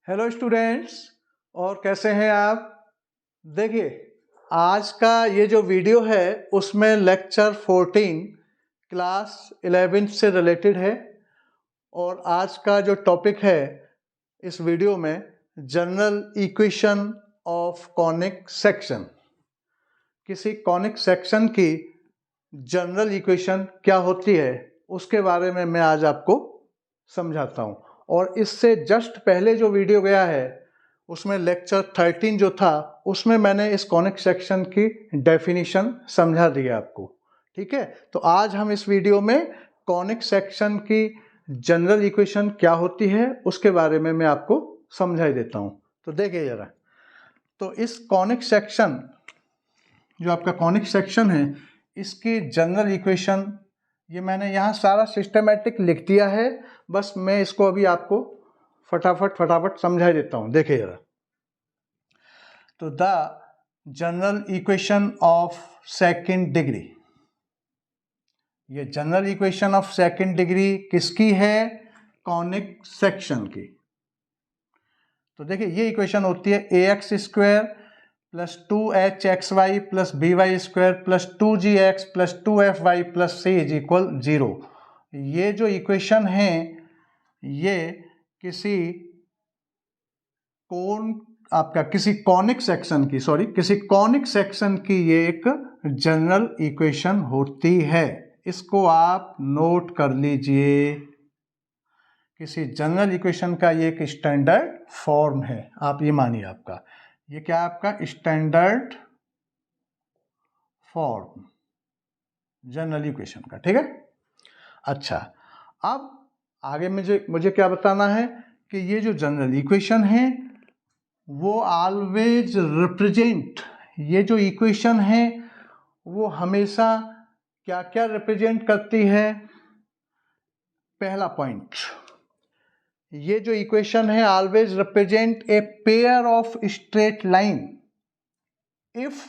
Hello students, और कैसे हैं आप। देखिए, आज का ये जो वीडियो है उसमें लेक्चर 14 क्लास 11 से रिलेटेड है। और आज का जो टॉपिक है इस वीडियो में general equation of conic section. किसी कॉनिक सेक्शन की जनरल इक्वेशन क्या होती है उसके बारे में मैं आज आपको समझाता हूँ। और इससे जस्ट पहले जो वीडियो गया है उसमें लेक्चर 13 जो था उसमें मैंने इस कॉनिक सेक्शन की डेफिनेशन समझा दिया आपको। ठीक है, तो आज हम इस वीडियो में कॉनिक सेक्शन की जनरल इक्वेशन क्या होती है उसके बारे में मैं आपको समझा देता हूँ। तो देखिए जरा, तो इस कॉनिक सेक्शन जो आपका कॉनिक सेक्शन है इसकी जनरल इक्वेशन ये मैंने यहाँ सारा सिस्टमेटिक लिख दिया है, बस मैं इसको अभी आपको फटाफट समझा देता हूँ। देखिए जरा, तो the general equation of second degree, ये general equation of second degree किसकी है? कॉनिक सेक्शन की। तो देखिए ये इक्वेशन होती है ax square plus 2hxy plus by square plus 2gx plus 2fy plus c is equal 0। ये जो इक्वेशन है ये किसी कॉनिक सेक्शन की ये एक जनरल इक्वेशन होती है। इसको आप नोट कर लीजिए, किसी जनरल इक्वेशन का ये एक स्टैंडर्ड फॉर्म है। आप ये मानिए, आपका ये क्या है? आपका स्टैंडर्ड फॉर्म जनरल इक्वेशन का। ठीक है, अच्छा, अब आगे मुझे क्या बताना है कि ये जो जनरल इक्वेशन है वो ऑलवेज रिप्रेजेंट, ये जो इक्वेशन है वो हमेशा क्या क्या रिप्रेजेंट करती है? पहला पॉइंट, ये जो इक्वेशन है always represent a pair of straight line if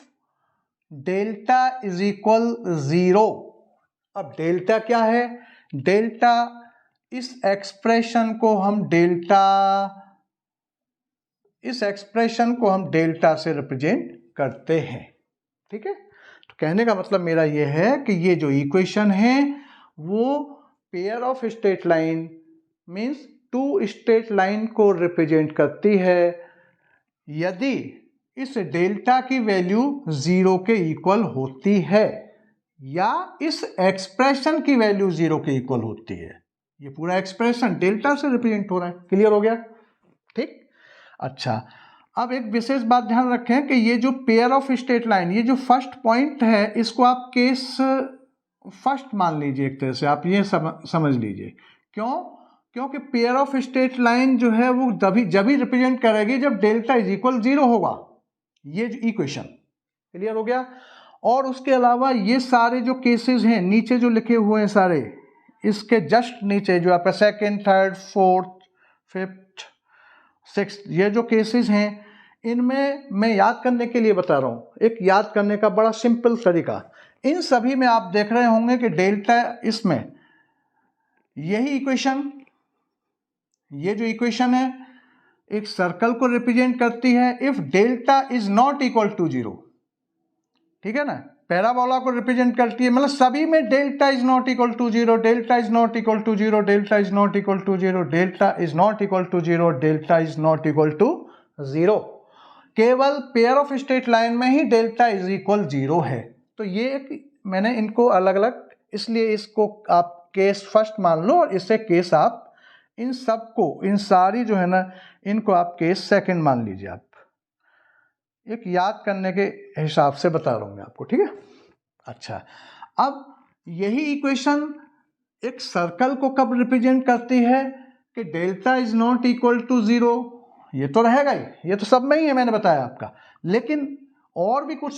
delta is equal 0। अब डेल्टा क्या है? डेल्टा, इस एक्सप्रेशन को हम डेल्टा से रिप्रेजेंट करते हैं। ठीक है, तो कहने का मतलब मेरा ये है कि ये जो इक्वेशन है वो pair of straight line means 2 straight line को रिप्रेजेंट करती है यदि इस डेल्टा की वैल्यू 0 के इक्वल होती है या इस एक्सप्रेशन की वैल्यू 0 के इक्वल होती है। ये पूरा एक्सप्रेशन डेल्टा से रिप्रेजेंट हो रहा है। क्लियर हो गया? ठीक, अच्छा, अब एक विशेष बात ध्यान रखें कि ये जो पेयर ऑफ स्ट्रेट लाइन, ये जो फर्स्ट पॉइंट है इसको आप केस फर्स्ट मान लीजिए, एक तरह से आप ये समझ लीजिए। क्यों? क्योंकि पेयर ऑफ स्ट्रेट लाइन जो है वो जब ही रिप्रेजेंट करेगी जब डेल्टा इज इक्वल 0 होगा। ये जो इक्वेशन, क्लियर हो गया? और उसके अलावा ये सारे जो केसेस हैं नीचे जो लिखे हुए हैं सारे, इसके जस्ट नीचे जो आपका second, third, fourth, fifth, sixth, ये जो केसेस हैं इनमें मैं याद करने के लिए बता रहा हूँ, एक याद करने का बड़ा सिंपल तरीका। इन सभी में आप देख रहे होंगे कि डेल्टा, इसमें यही इक्वेशन, ये जो इक्वेशन है एक सर्कल को रिप्रेजेंट करती है if delta is not equal to 0। ठीक है ना, पैराबोला को रिप्रेजेंट करती है, मतलब सभी में delta is not equal to 0, delta is not equal to 0, delta is not equal to 0, delta is not equal to 0, delta is not equal to 0। केवल पेयर ऑफ स्ट्रेट लाइन में ही delta is equal 0 है। तो ये मैंने इनको अलग अलग, इसलिए इसको आप केस फर्स्ट मान लो और इससे केस आप इन सबको, इन सारी जो है ना इनको आप केस सेकंड मान लीजिए। आप एक याद करने के हिसाब से बता रहा हूँ मैं आपको। ठीक है, अच्छा, अब यही इक्वेशन एक सर्कल को कब रिप्रेजेंट करती है कि delta is not equal to 0। ये तो रहेगा ही, ये तो सब में ही है, मैंने बताया आपका। लेकिन और भी कुछ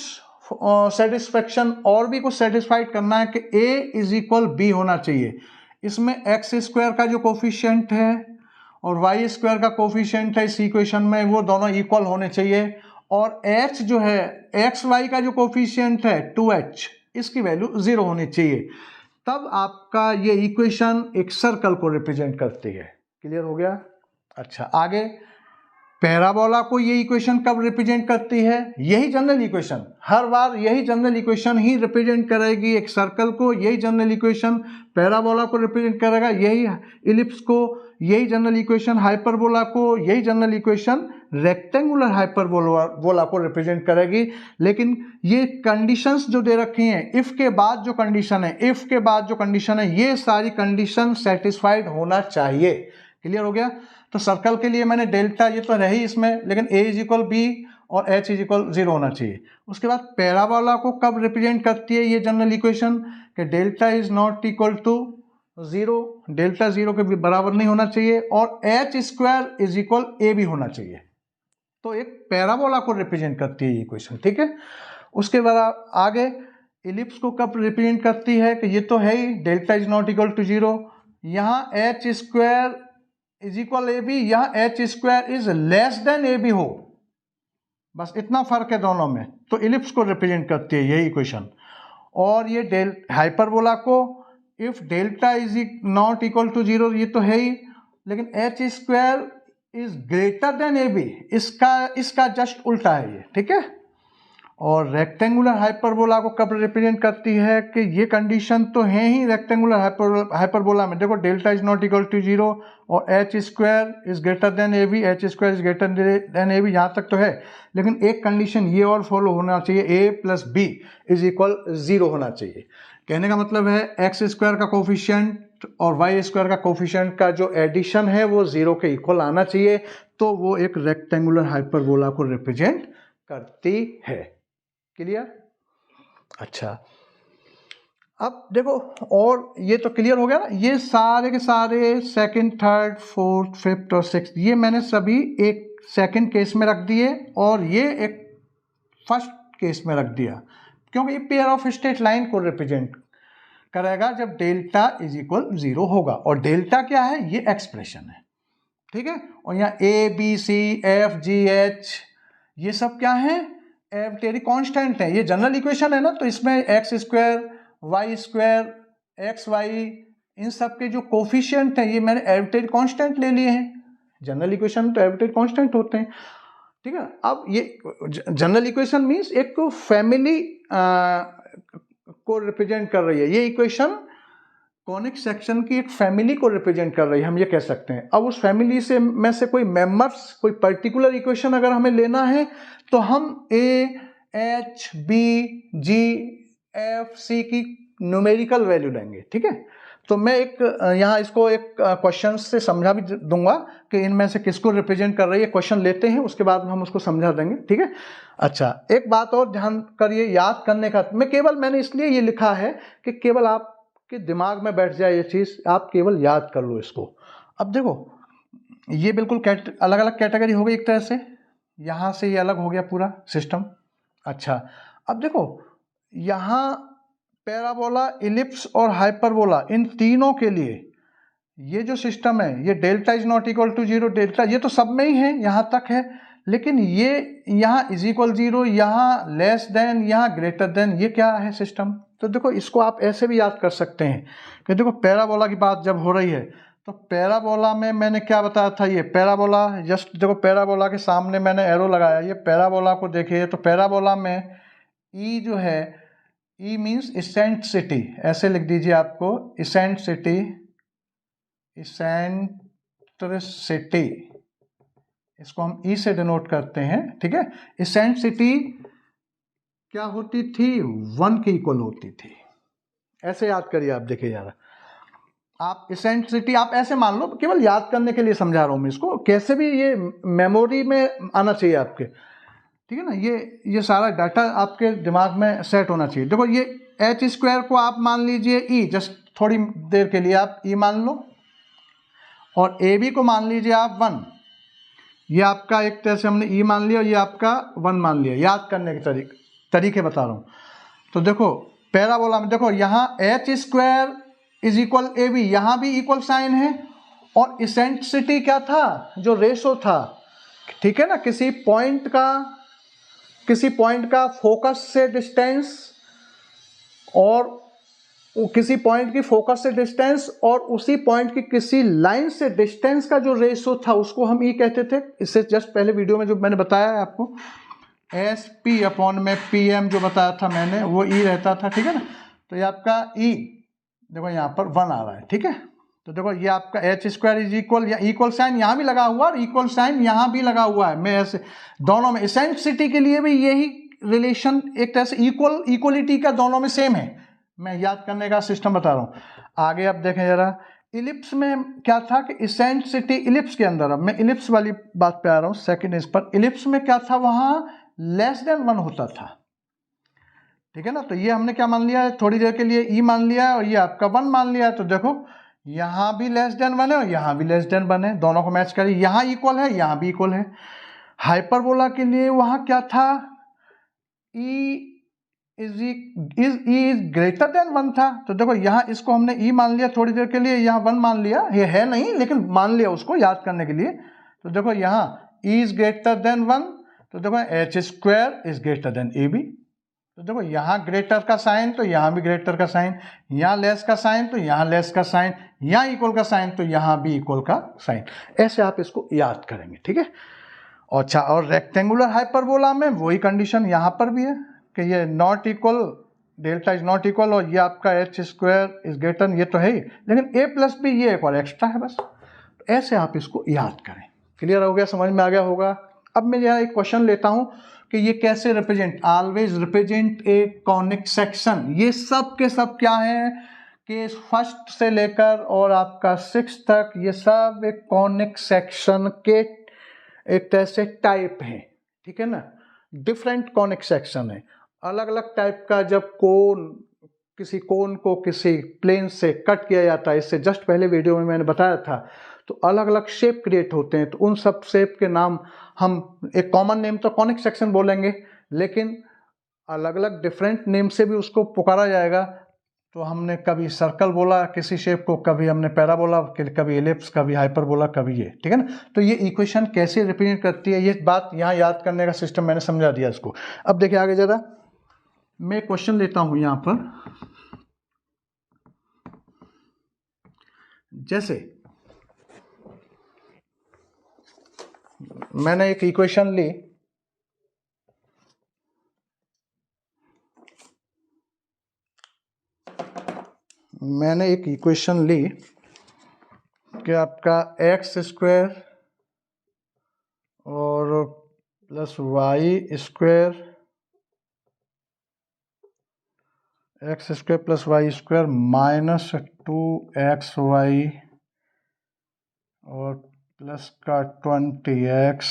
सेटिस्फेक्शन, और भी कुछ सेटिस्फाइड करना है कि a इज इक्वल b होना चाहिए। इसमें एक्स स्क्वायर का जो कोफिशिएंट है और वाई स्क्वायर का कोफिशिएंट है इस इक्वेशन में, वो दोनों इक्वल होने चाहिए। और h जो है, एक्स वाई का जो कोफिशिएंट है 2h, इसकी वैल्यू 0 होनी चाहिए। तब आपका ये इक्वेशन एक सर्कल को रिप्रेजेंट करती है। क्लियर हो गया? अच्छा, आगे पैराबोला को ये इक्वेशन कब रिप्रेजेंट करती है? यही जनरल इक्वेशन, हर बार यही जनरल इक्वेशन ही रिप्रेजेंट करेगी एक सर्कल को, यही जनरल इक्वेशन पैराबोला को रिप्रेजेंट करेगा, यही इलिप्स को, यही जनरल इक्वेशन हाइपरबोला को, यही जनरल इक्वेशन रेक्टेंगुलर हाइपरबोला को रिप्रेजेंट करेगी। लेकिन ये कंडीशंस जो दे रखी हैं, इफ के बाद जो कंडीशन है, इफ के बाद जो कंडीशन है, ये सारी कंडीशन सेटिस्फाइड होना चाहिए। क्लियर हो गया? तो सर्कल के लिए मैंने डेल्टा, ये तो रही इसमें, लेकिन a इज इक्वल बी और h इज इक्वल 0 होना चाहिए। उसके बाद पैराबोला को कब रिप्रेजेंट करती है ये जनरल इक्वेशन? कि delta is not equal to 0, delta 0 के बराबर नहीं होना चाहिए, और h square is equal a भी होना चाहिए। तो एक पैराबोला को रिप्रेजेंट करती है ये इक्वेशन, ठीक है। उसके बाद आगे इलिप्स को कब रिप्रेजेंट करती है? कि ये तो है ही, delta is not equal to 0, यहाँ h square is equal A B, यहाँ H square is less than A B हो, बस इतना फर्क है दोनों में। तो इलिप्स को रिप्रेजेंट करती है यही इक्वेशन। और ये हाइपरबोला को if delta is not equal to 0, ये तो है ही, लेकिन H square is greater than A B, इसका जस्ट उल्टा है ये, ठीक है। और रेक्टेंगुलर हाइपरबोला को कब रिप्रेजेंट करती है? कि ये कंडीशन तो है ही रेक्टेंगुलर हाइपरबोला में, देखो delta is not equal to 0 और H square is greater than A B, H square is greater than A B, यहाँ तक तो है। लेकिन एक कंडीशन ये और फॉलो होना चाहिए, ए प्लस बी इज इक्वल 0 होना चाहिए। कहने का मतलब है एक्स स्क्वायर का कोफिशिएंट और वाई स्क्वायर का कोफिशिएंट का जो एडिशन है वो 0 के इक्वल आना चाहिए, तो वो एक रेक्टेंगुलर हाइपरबोला को रिप्रेजेंट करती है। क्लियर? अच्छा, अब देखो, और ये तो क्लियर हो गया ना, ये सारे के सारे सेकंड, थर्ड, फोर्थ, फिफ्थ और सिक्स्थ, ये मैंने सभी एक सेकंड केस में रख दिए और ये एक फर्स्ट केस में रख दिया, क्योंकि ये पेयर ऑफ स्ट्रेट लाइन को रिप्रेजेंट करेगा जब डेल्टा इज इक्वल 0 होगा। और डेल्टा क्या है? ये एक्सप्रेशन है, ठीक है। और यहाँ A B C F G H ये सब क्या है? आर्बिट्रेरी कांस्टेंट है। ये जनरल इक्वेशन है ना, तो इसमें X square, Y square, X Y, इन सब के जो कोफिशिएंट हैं ये मैंने आर्बिट्रेरी कांस्टेंट ले लिए हैं। जनरल इक्वेशन तो आर्बिट्रेरी कांस्टेंट होते हैं, ठीक है। अब ये जनरल इक्वेशन मीन्स एक फैमिली को रिप्रेजेंट कर रही है। ये इक्वेशन कॉनिक सेक्शन की एक फैमिली को रिप्रेजेंट कर रही है, हम ये कह सकते हैं। अब उस फैमिली से में से कोई मेंबर्स, कोई पर्टिकुलर इक्वेशन अगर हमें लेना है तो हम A H B G F C की न्यूमेरिकल वैल्यू लेंगे, ठीक है। तो मैं एक यहाँ इसको एक क्वेश्चन से समझा भी दूंगा कि इनमें से किसको रिप्रेजेंट कर रही है। क्वेश्चन लेते हैं, उसके बाद हम उसको समझा देंगे, ठीक है। अच्छा, एक बात और ध्यान करिए, याद करने का मैंने इसलिए ये लिखा है कि केवल आपके दिमाग में बैठ जाए ये चीज़, आप केवल याद कर लो इसको। अब देखो, ये बिल्कुल अलग अलग कैटेगरी हो गई एक तरह से, यहाँ से ये अलग हो गया पूरा सिस्टम। अच्छा, अब देखो यहाँ पैराबोला, इलिप्स और हाइपरबोला, इन तीनों के लिए ये जो सिस्टम है, ये delta is not equal to 0, delta ये तो सब में ही है, यहाँ तक है। लेकिन ये यहाँ इज इक्वल 0, यहाँ लेस देन, यहाँ ग्रेटर देन, ये क्या है सिस्टम? तो देखो, इसको आप ऐसे भी याद कर सकते हैं कि देखो पैराबोला की बात जब हो रही है तो पैराबोला में मैंने क्या बताया था, ये पैराबोला, जस्ट देखो पैराबोला के सामने मैंने एरो लगाया, ये पैराबोला को देखिए। तो पैराबोला में ई जो है, ई मीन्स इसेंट्रिसिटी, ऐसे लिख दीजिए आपको, इसेंट्रिसिटी, इसेंट्रिसिटी, इसको हम ई से डिनोट करते हैं, ठीक है। इसेंट्रिसिटी क्या होती थी? 1 के इक्वल होती थी। ऐसे याद करिए आप, देखिए यार, आप इसेंट्रिसिटी आप ऐसे मान लो, केवल याद करने के लिए समझा रहा हूँ मैं इसको, कैसे भी ये मेमोरी में आना चाहिए आपके, ठीक है ना। ये सारा डाटा आपके दिमाग में सेट होना चाहिए। देखो, ये एच स्क्वायर को आप मान लीजिए ई, जस्ट थोड़ी देर के लिए आप ई मान लो, और ए बी को मान लीजिए आप 1। ये आपका एक तरह से हमने ई मान लिया, ये आपका 1 मान लिया। याद करने के तरीके बता रहा हूँ। तो देखो पैराबोला में देखो, यहाँ H square is equal A B, यहाँ भी इक्वल साइन है, और इसेंट्रिसिटी क्या था? जो रेशो था, ठीक है ना, किसी पॉइंट का फोकस से डिस्टेंस और वो किसी पॉइंट की फोकस से डिस्टेंस और उसी पॉइंट की किसी लाइन से डिस्टेंस का जो रेशो था उसको हम ई कहते थे। इससे जस्ट पहले वीडियो में जो मैंने बताया है आपको, एस पी अपॉन में पी एम जो बताया था मैंने, वो ई रहता था, ठीक है ना। तो ये आपका ई देखो यहाँ पर 1 आ रहा है, ठीक है। तो देखो ये आपका एच स्क्वायर इज इक्वल, या इक्वल साइन यहाँ भी लगा हुआ और इक्वल साइन यहाँ भी लगा हुआ है। मैं ऐसे दोनों में इसेंट्रिसिटी के लिए भी यही रिलेशन एक तरह से इक्वलिटी का दोनों में सेम है। मैं याद करने का सिस्टम बता रहा हूँ। आगे आप देखें जरा, इलिप्स में क्या था कि इसेंट्रिसिटी इलिप्स के अंदर, अब मैं इलिप्स वाली बात पे आ रहा हूँ सेकंड इस पर। इलिप्स में क्या था, वहां लेस देन 1 होता था, ठीक है ना। तो ये हमने क्या मान लिया है, थोड़ी देर के लिए ई मान लिया है और ये आपका 1 मान लिया है। तो देखो यहाँ भी लेस देन 1 है और यहाँ भी लेस देन 1 है, दोनों को मैच करिए, यहाँ इक्वल है यहाँ भी इक्वल है। हाइपरबोला के लिए वहां क्या था, ई इज ग्रेटर देन 1 था। तो देखो यहाँ इसको हमने ई मान लिया थोड़ी देर के लिए, यहाँ 1 मान लिया, ये है नहीं लेकिन मान लिया उसको याद करने के लिए। तो देखो यहाँ ई इज ग्रेटर देन 1, तो देखो H square is greater than A B. तो देखो यहाँ ग्रेटर का साइन तो यहाँ भी ग्रेटर का साइन, यहाँ लेस का साइन तो यहाँ लेस का साइन, यहाँ इक्वल का साइन तो यहाँ भी इक्वल का साइन। ऐसे आप इसको याद करेंगे, ठीक है। अच्छा, और रेक्टेंगुलर हाइपरबोला में वही कंडीशन यहाँ पर भी है कि ये not equal, delta is not equal, और ये आपका एच स्क्वायर इज ग्रेटर, ये तो है ही, लेकिन ए प्लस बी ये एक और एक्स्ट्रा है बस। तो ऐसे आप इसको याद करें। क्लियर हो गया, समझ में आ गया होगा। अब मैं यहाँ एक क्वेश्चन लेता हूँ कि ये कैसे represent, always represent a conic section. ये सब के सब क्या है कि फर्स्ट से लेकर और आपका 6 तक ये सब एक कॉनिक सेक्शन के एक तरह से टाइप है, ठीक है ना। डिफरेंट कॉनिक सेक्शन है, अलग अलग टाइप का। जब कोन, किसी कोन को किसी प्लेन से कट किया जाता है, इससे जस्ट पहले वीडियो में मैंने बताया था, तो अलग अलग शेप क्रिएट होते हैं। तो उन सब शेप के नाम हम, एक कॉमन नेम तो कॉनिक सेक्शन बोलेंगे, लेकिन अलग अलग डिफरेंट नेम से भी उसको पुकारा जाएगा। तो हमने कभी सर्कल बोला किसी शेप को, कभी हमने पैराबोला, कभी एलिप्स, कभी हाइपरबोला, कभी ये, ठीक है ना। तो ये इक्वेशन कैसे रिप्रेजेंट करती है, ये बात यहाँ याद करने का सिस्टम मैंने समझा दिया इसको। अब देखिए आगे जरा, मैं क्वेश्चन लेता हूँ यहाँ पर। जैसे मैंने एक इक्वेशन ली, कि आपका एक्स स्क्वायर और plus Y square, X square plus Y square minus 2xy और प्लस का 20x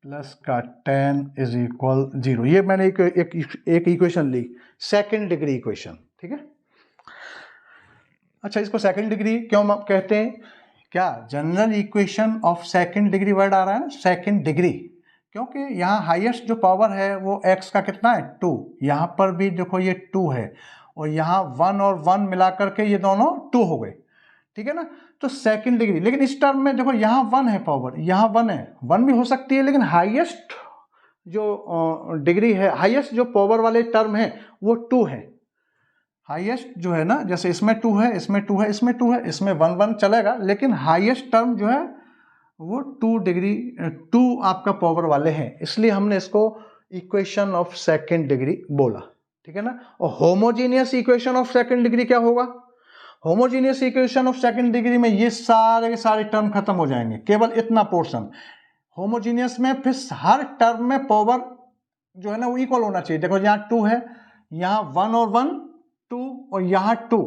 प्लस का 10 इज इक्वल 0। ये मैंने एक इक्वेशन ली, सेकंड डिग्री इक्वेशन, ठीक है। अच्छा, इसको सेकंड डिग्री क्यों कहते हैं, क्या general equation of second degree word आ रहा है ना, सेकंड डिग्री, क्योंकि यहाँ हाईएस्ट जो पावर है वो x का कितना है 2, यहाँ पर भी देखो ये 2 है, और यहाँ 1 और 1 मिला करके ये दोनों 2 हो गए, ठीक है ना। तो सेकंड डिग्री, लेकिन इस टर्म में देखो यहाँ 1 है पावर, यहाँ 1 है, 1 भी हो सकती है, लेकिन हाईएस्ट जो डिग्री है, हाईएस्ट जो पावर वाले टर्म है वो 2 है। हाईएस्ट जो है ना, जैसे इसमें 2 है, इसमें 2 है, इसमें 2 है, इसमें 1 1 चलेगा, लेकिन हाईएस्ट टर्म जो है वो 2 डिग्री 2 आपका पावर वाले हैं, इसलिए हमने इसको इक्वेशन ऑफ सेकंड डिग्री बोला, ठीक है ना। और homogeneous equation of second degree क्या होगा, homogeneous equation of second degree में ये सारे के सारे टर्म खत्म हो जाएंगे, केवल इतना पोर्शन। होमोजीनियस में फिर हर टर्म में पावर जो है ना वो इक्वल होना चाहिए। देखो यहाँ 2 है, यहाँ 1 और 1 2, और यहाँ 2,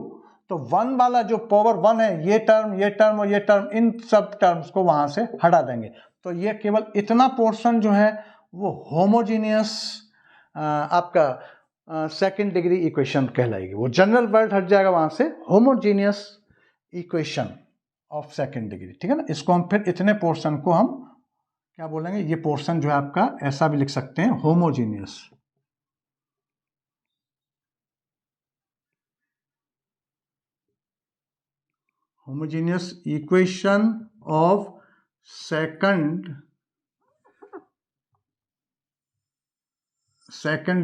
तो 1 वाला जो पावर 1 है, ये टर्म और ये टर्म, इन सब टर्म्स को वहां से हटा देंगे। तो ये केवल इतना पोर्शन जो है वो होमोजीनियस आपका सेकंड डिग्री इक्वेशन कहलाएगी। वो जनरल वर्ड हट जाएगा वहां से, homogeneous equation of second degree, ठीक है ना। इसको हम फिर इतने पोर्शन को हम क्या बोलेंगे, ये पोर्शन जो है आपका ऐसा भी लिख सकते हैं, homogeneous equation of second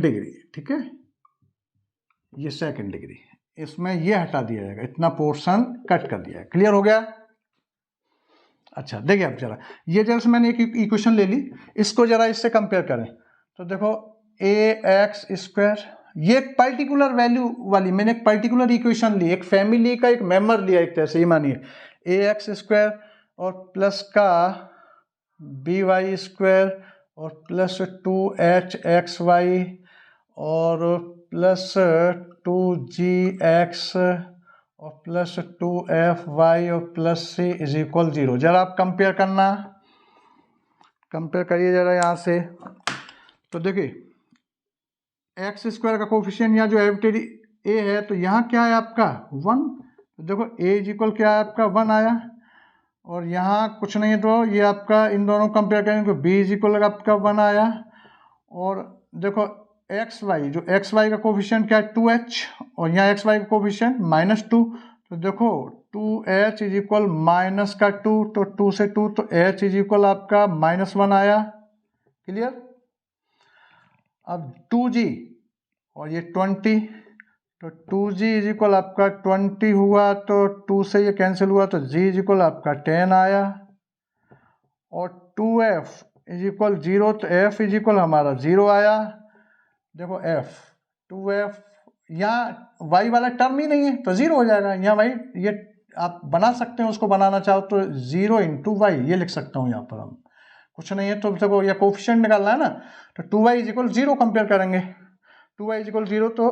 degree, ठीक है। ये सेकंड डिग्री, इसमें ये हटा दिया जाएगा, इतना पोर्शन कट कर दिया है। क्लियर हो गया? अच्छा देखिए अब जरा ये जैसे मैंने एक इक्वेशन ले ली, इसको जरा इससे कंपेयर करें तो देखो ax², ये एक पर्टिकुलर वैल्यू वाली, मैंने एक पर्टिकुलर इक्वेशन ली, एक फैमिली का एक मेंबर लिया एक तरह से, ये मानिए ax² और प्लस का by² और प्लस 2hxy और प्लस 2gx और प्लस 2fy और प्लस c इज इक्वल 0। जरा आप कंपेयर करना, कंपेयर करिए जरा यहाँ से। तो देखिए x² का कोफिशिएंट यहाँ जो आर्बिट्रेरी a है, तो यहाँ क्या है आपका 1, तो देखो a इज इक्वल क्या है आपका 1 आया, और यहाँ कुछ नहीं है तो ये आपका इन दोनों कंपेयर करेंगे तो b इज इक्वल आपका 1 आया। और देखो xy, जो xy का कोफिशिएंट क्या है 2h, और यहाँ xy का कोफिशिएंट -2, तो देखो 2h इज इक्वल माइनस का 2, तो 2 से 2 तो h इज इक्वल आपका -1 आया। क्लियर? अब 2g और ये 20, तो 2g इज इक्वल आपका 20 हुआ, तो 2 से ये कैंसिल हुआ, तो g इज इक्वल आपका 10 आया। और 2f इज इक्वल 0, तो f इज इक्वल हमारा 0 आया। देखो f 2f, यहाँ y वाला टर्म ही नहीं है तो 0 हो जाएगा। यहाँ y ये आप बना सकते हैं, उसको बनाना चाहो तो 0 × y ये लिख सकता हूँ, यहाँ पर हम कुछ नहीं है तो देखो ये कोफिशिएंट निकालना है ना, तो 2y इज इक्वल 0 कंपेयर करेंगे, 2y इज इक्वल 0 तो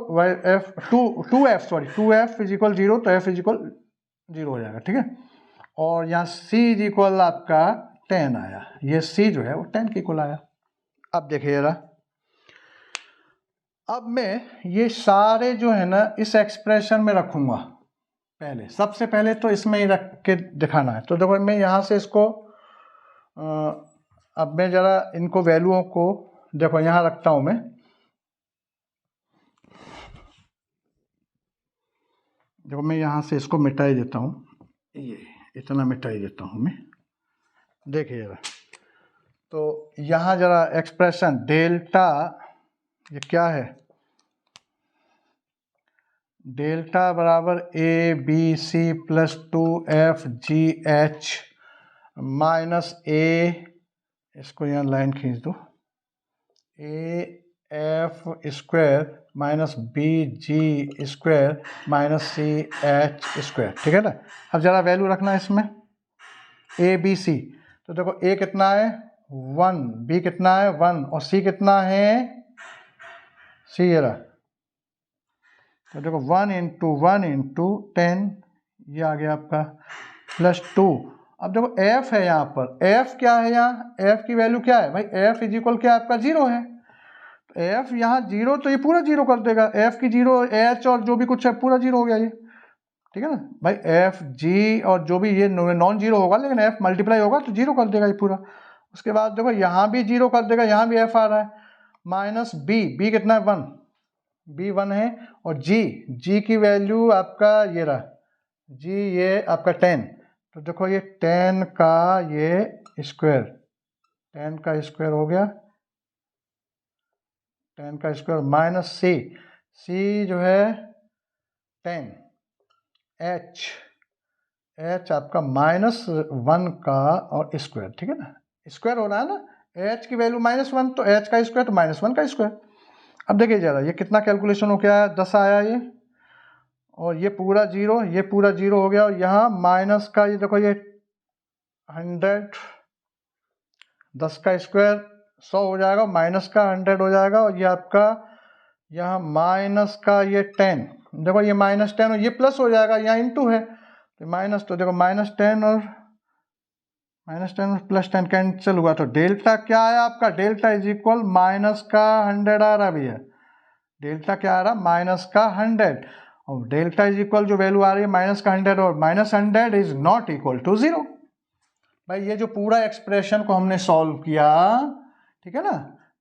टू एफ इज इक्वल 0 तो f इज इक्वल 0 हो जाएगा। ठीक है, और यहाँ c इज इक्वल आपका 10 आया, ये c जो है वो 10 के इक्वल आया। अब देखिए जरा, अब मैं ये सारे जो है ना इस एक्सप्रेशन में रखूंगा, पहले सबसे पहले तो इसमें ही रख के दिखाना है। तो देखो मैं यहाँ से इसको अब मैं जरा इनको वैल्यूओं को देखो यहाँ रखता हूँ मैं, देखो मैं यहाँ से इसको मिटाई देता हूँ, ये इतना मिटाई देता हूँ मैं। देखिए जरा, तो यहाँ जरा एक्सप्रेशन डेल्टा, ये क्या है, डेल्टा बराबर ABC plus 2FGH minus A, इसको यहाँ लाइन खींच दो, AF² minus BG² minus CH²। ठीक है ना? अब जरा वैल्यू रखना है इसमें ABC, तो देखो A कितना है 1, B कितना है 1 और C कितना है C ये रहा, तो देखो 1 × 10 ये आ गया आपका प्लस 2। अब देखो f है यहाँ पर, f क्या है, यहाँ f की वैल्यू क्या है भाई, f इज इक्वल क्या आपका 0 है, तो f यहाँ 0 तो ये पूरा 0 कर देगा, f की 0 h और जो भी कुछ है पूरा 0 हो गया ये। ठीक है ना भाई, f g और जो भी ये नॉन 0 होगा, लेकिन f मल्टीप्लाई होगा तो 0 कर देगा ये पूरा। उसके बाद देखो यहाँ भी 0 कर देगा, यहाँ भी f आ रहा है, माइनस b कितना है 1, b 1 है, और g की वैल्यू आपका ये रहा, g ये आपका 10, तो देखो ये 10 का ये स्क्वायर, 10 का स्क्वायर हो गया, 10 का स्क्वायर माइनस c जो है 10, h आपका -1 का और स्क्वायर। ठीक है ना, स्क्वायर हो रहा है ना, h की वैल्यू -1 तो h का स्क्वायर तो -1 का स्क्वायर। अब देखिए जरा ये कितना कैलकुलेशन हो गया, 10 आया ये, और ये पूरा 0, ये पूरा 0 हो गया, और यहाँ माइनस का ये देखो ये 100, 10 का स्क्वायर 100 हो जाएगा, माइनस का 100 हो जाएगा, और ये आपका यहाँ माइनस का ये 10, देखो ये -10 और ये प्लस हो जाएगा, यहाँ इंटू है तो माइनस, तो देखो -10 और +10 कैंसिल हुआ, तो डेल्टा क्या है आपका, डेल्टा इज इक्वल माइनस का 100 आ रहा भैया, डेल्टा क्या आ रहा माइनस का 100, और डेल्टा इज इक्वल जो वैल्यू आ रही है माइनस का 100 और -100 इज नॉट इक्वल टू 0। भाई ये जो पूरा एक्सप्रेशन को हमने सॉल्व किया, ठीक है ना,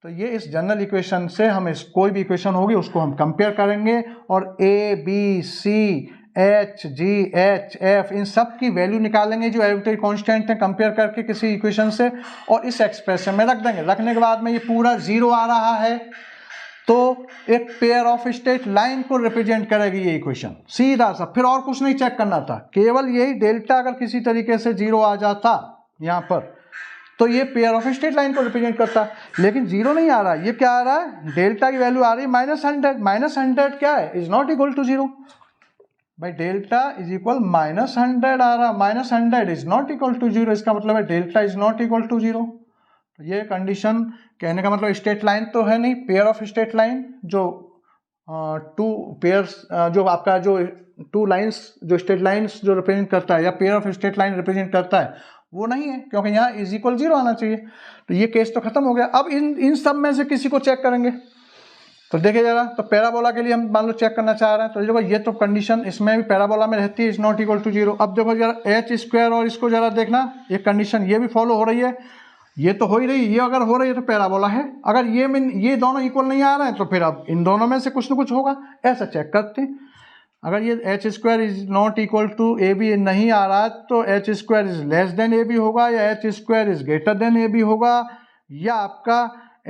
तो ये इस जनरल इक्वेशन से हम इस कोई भी इक्वेशन होगी उसको हम कंपेयर करेंगे, और ABC HGHF इन सब की वैल्यू निकालेंगे जो आर्बिट्रेरी कांस्टेंट है, कंपेयर करके किसी इक्वेशन से, और इस एक्सप्रेशन में रख देंगे। रखने के बाद में ये पूरा 0 आ रहा है, तो एक पेयर ऑफ स्ट्रेट लाइन को रिप्रेजेंट करेगी ये इक्वेशन, सीधा सा। फिर और कुछ नहीं चेक करना था, केवल यही डेल्टा अगर किसी तरीके से 0 आ जाता यहाँ पर तो ये पेयर ऑफ स्ट्रेट लाइन को रिप्रेजेंट करता, लेकिन 0 नहीं आ रहा। ये क्या आ रहा है, डेल्टा की वैल्यू आ रही है -100। -100 क्या है, इज नॉट इक्वल टू 0 भाई। डेल्टा इज इक्वल -100 आ रहा, -100 इज नॉट इक्वल टू 0, इसका मतलब है delta is not equal to 0। ये कंडीशन कहने का मतलब स्ट्रेट लाइन तो है नहीं, पेयर ऑफ स्ट्रेट लाइन जो टू पेयर्स जो आपका जो टू लाइंस जो स्ट्रेट लाइंस जो रिप्रेजेंट करता है या pair of straight line represent करता है वो नहीं है, क्योंकि यहाँ इज इक्वल 0 आना चाहिए। तो ये केस तो खत्म हो गया। अब इन सब में से किसी को चेक करेंगे। तो देखिए जरा, तो पैराबोला के लिए हम मान लो चेक करना चाह रहे हैं, तो देखो ये तो कंडीशन इसमें भी पैराबोला में रहती है, इज नॉट इक्वल टू 0। अब देखो जरा एच स्क्वायर और इसको जरा देखना, एक कंडीशन ये भी फॉलो हो रही है, ये तो हो ही रही है। ये अगर हो रही है तो पैराबोला है। अगर ये दोनों इक्वल नहीं आ रहे हैं तो फिर अब इन दोनों में से कुछ ना कुछ होगा, ऐसा चेक करते हैं। अगर ये H square is not equal to A B नहीं आ रहा तो H square is less than A B होगा, या H square is greater than A B होगा, या आपका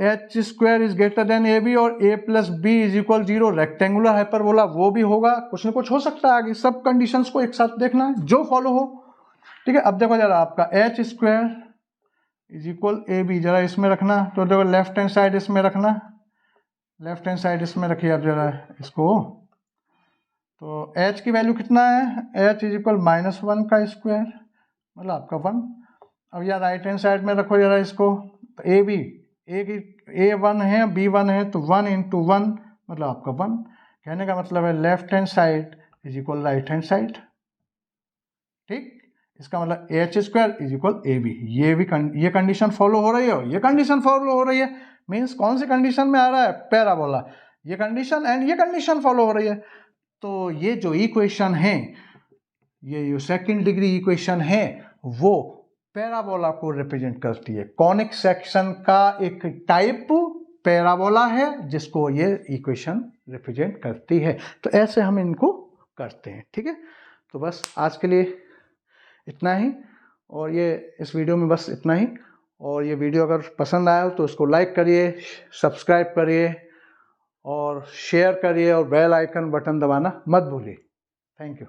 H square is greater than A B और A plus B is equal 0 rectangular hyperbola, वो भी होगा। कुछ ना कुछ हो सकता है आगे। सब कंडीशंस को एक साथ देखना है जो फॉलो हो, ठीक है। अब देखो जरा, आपका H square is equal A B जरा इसमें रखना, तो देखो लेफ्ट हैंड साइड इसमें रखना, लेफ्ट हैंड साइड इसमें रखिए आप जरा इसको। तो h की वैल्यू कितना है, h इज इक्वल -1 का स्क्वायर मतलब आपका 1। अब यार राइट हैंड साइड में रखो जरा इसको, तो ए बी ए 1 है बी 1 है, तो 1 × 1 मतलब आपका 1। कहने का मतलब है left hand side is equal right hand side, ठीक। इसका मतलब H square is equal A B. ये कंडीशन फॉलो हो रही है, ये कंडीशन फॉलो हो रही है। मीन्स कौन सी कंडीशन में आ रहा है, पैराबोला। ये कंडीशन एंड ये कंडीशन फॉलो हो रही है। तो ये जो इक्वेशन है, ये जो सेकंड डिग्री इक्वेशन है, वो पैराबोला को रिप्रेजेंट करती है। कॉनिक सेक्शन का एक टाइप पैराबोला है जिसको ये इक्वेशन रिप्रेजेंट करती है। तो ऐसे हम इनको करते हैं, ठीक है। तो बस आज के लिए इतना ही, और ये इस वीडियो में बस इतना ही। और ये वीडियो अगर पसंद आया हो तो इसको लाइक करिए, सब्सक्राइब करिए और शेयर करिए, और बेल आइकन बटन दबाना मत भूलिए। Thank you.